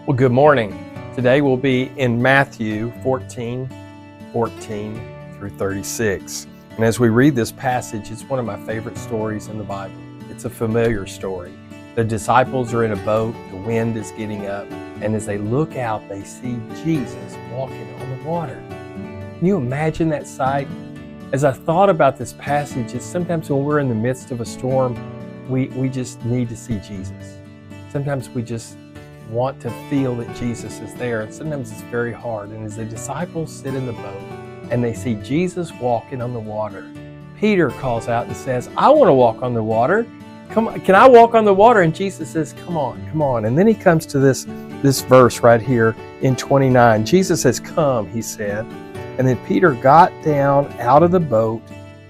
Well, good morning. Today we'll be in Matthew 14 through 36. And as we read this passage, it's one of my favorite stories in the Bible. It's a familiar story. The disciples are in a boat, the wind is getting up, and as they look out, they see Jesus walking on the water. Can you imagine that sight? As I thought about this passage, it's sometimes when we're in the midst of a storm, we just need to see Jesus. Sometimes we just want to feel that Jesus is there, and sometimes it's very hard. And as the disciples sit in the boat and they see Jesus walking on the water, Peter calls out and says, "I want to walk on the water. Come on, can I walk on the water?" And Jesus says, come on. And then he comes to this verse right here in 29. Jesus says, "Come," he said. And then Peter got down out of the boat,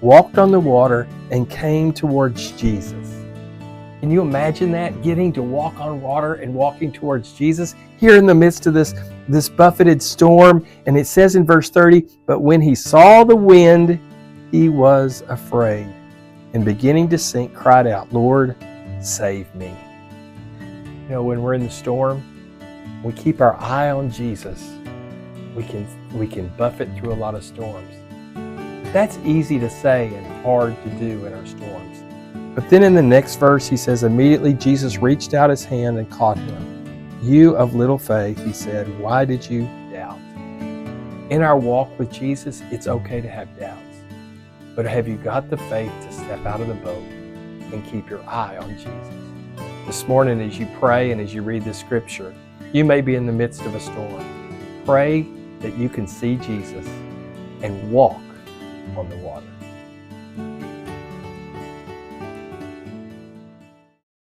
walked on the water, and came towards Jesus. Can you imagine that? Getting to walk on water and walking towards Jesus here in the midst of this buffeted storm. And it says in verse 30, "But when he saw the wind, he was afraid, and beginning to sink, cried out, 'Lord, save me.'" You know, when we're in the storm, we keep our eye on Jesus. We can buffet through a lot of storms. That's easy to say and hard to do in our storms. But then in the next verse, he says, "Immediately Jesus reached out his hand and caught him. 'You of little faith,' he said, 'why did you doubt?'" In our walk with Jesus, it's okay to have doubts. But have you got the faith to step out of the boat and keep your eye on Jesus? This morning, as you pray and as you read this scripture, you may be in the midst of a storm. Pray that you can see Jesus and walk on the water.